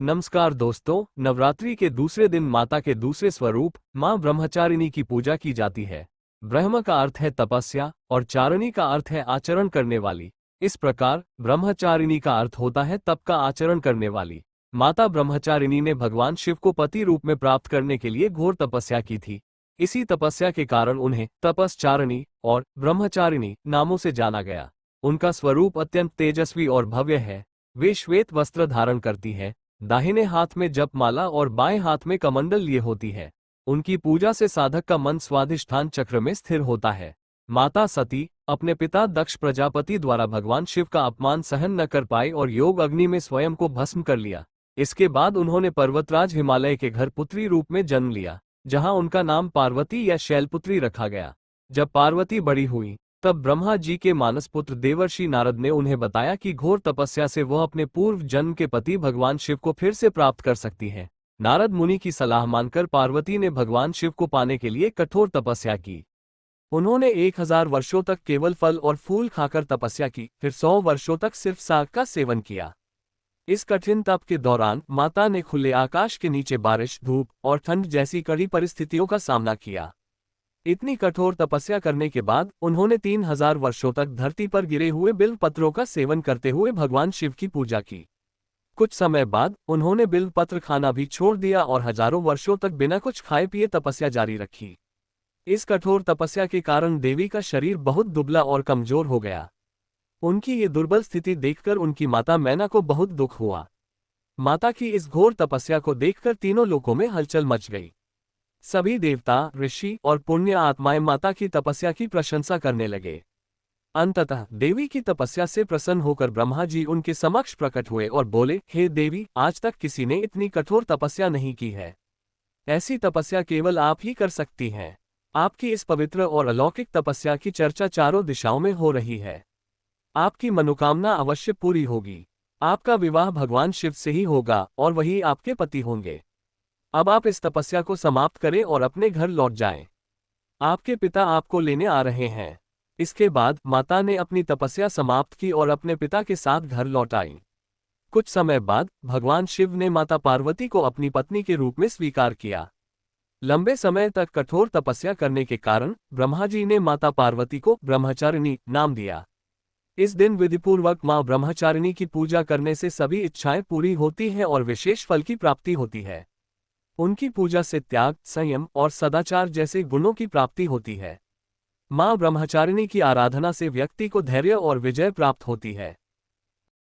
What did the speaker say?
नमस्कार दोस्तों, नवरात्रि के दूसरे दिन माता के दूसरे स्वरूप मां ब्रह्मचारिणी की पूजा की जाती है। ब्रह्म का अर्थ है तपस्या और चारिणी का अर्थ है आचरण करने वाली। इस प्रकार ब्रह्मचारिणी का अर्थ होता है तप का आचरण करने वाली। माता ब्रह्मचारिणी ने भगवान शिव को पति रूप में प्राप्त करने के लिए घोर तपस्या की थी। इसी तपस्या के कारण उन्हें तपस्चारिणी और ब्रह्मचारिणी नामों से जाना गया। उनका स्वरूप अत्यंत तेजस्वी और भव्य है। वे श्वेत वस्त्र धारण करती है, दाहिने हाथ में जपमाला और बाएं हाथ में कमंडल लिए होती है। उनकी पूजा से साधक का मन स्वाधिष्ठान चक्र में स्थिर होता है। माता सती अपने पिता दक्ष प्रजापति द्वारा भगवान शिव का अपमान सहन न कर पाई और योग अग्नि में स्वयं को भस्म कर लिया। इसके बाद उन्होंने पर्वतराज हिमालय के घर पुत्री रूप में जन्म लिया, जहां उनका नाम पार्वती या शैलपुत्री रखा गया। जब पार्वती बड़ी हुई तब ब्रह्मा जी के मानसपुत्र देवर्षि नारद ने उन्हें बताया कि घोर तपस्या से वह अपने पूर्व जन्म के पति भगवान शिव को फिर से प्राप्त कर सकती है। नारद मुनि की सलाह मानकर पार्वती ने भगवान शिव को पाने के लिए कठोर तपस्या की। उन्होंने 1000 वर्षों तक केवल फल और फूल खाकर तपस्या की, फिर 100 वर्षों तक सिर्फ साग का सेवन किया। इस कठिन तप के दौरान माता ने खुले आकाश के नीचे बारिश, धूप और ठंड जैसी कड़ी परिस्थितियों का सामना किया। इतनी कठोर तपस्या करने के बाद उन्होंने 3000 वर्षों तक धरती पर गिरे हुए बिल्व पत्रों का सेवन करते हुए भगवान शिव की पूजा की। कुछ समय बाद उन्होंने बिल्व पत्र खाना भी छोड़ दिया और हजारों वर्षों तक बिना कुछ खाए पिए तपस्या जारी रखी। इस कठोर तपस्या के कारण देवी का शरीर बहुत दुबला और कमजोर हो गया। उनकी ये दुर्बल स्थिति देखकर उनकी माता मैना को बहुत दुख हुआ। माता की इस घोर तपस्या को देखकर तीनों लोकों में हलचल मच गई। सभी देवता, ऋषि और पुण्य आत्माएं माता की तपस्या की प्रशंसा करने लगे। अंततः देवी की तपस्या से प्रसन्न होकर ब्रह्मा जी उनके समक्ष प्रकट हुए और बोले, हे देवी, आज तक किसी ने इतनी कठोर तपस्या नहीं की है। ऐसी तपस्या केवल आप ही कर सकती हैं। आपकी इस पवित्र और अलौकिक तपस्या की चर्चा चारों दिशाओं में हो रही है। आपकी मनोकामना अवश्य पूरी होगी। आपका विवाह भगवान शिव से ही होगा और वही आपके पति होंगे। अब आप इस तपस्या को समाप्त करें और अपने घर लौट जाएं। आपके पिता आपको लेने आ रहे हैं। इसके बाद माता ने अपनी तपस्या समाप्त की और अपने पिता के साथ घर लौट आई। कुछ समय बाद भगवान शिव ने माता पार्वती को अपनी पत्नी के रूप में स्वीकार किया। लंबे समय तक कठोर तपस्या करने के कारण ब्रह्मा जी ने माता पार्वती को ब्रह्मचारिणी नाम दिया। इस दिन विधिपूर्वक मां ब्रह्मचारिणी की पूजा करने से सभी इच्छाएं पूरी होती हैं और विशेष फल की प्राप्ति होती है। उनकी पूजा से त्याग, संयम और सदाचार जैसे गुणों की प्राप्ति होती है। मां ब्रह्मचारिणी की आराधना से व्यक्ति को धैर्य और विजय प्राप्त होती है।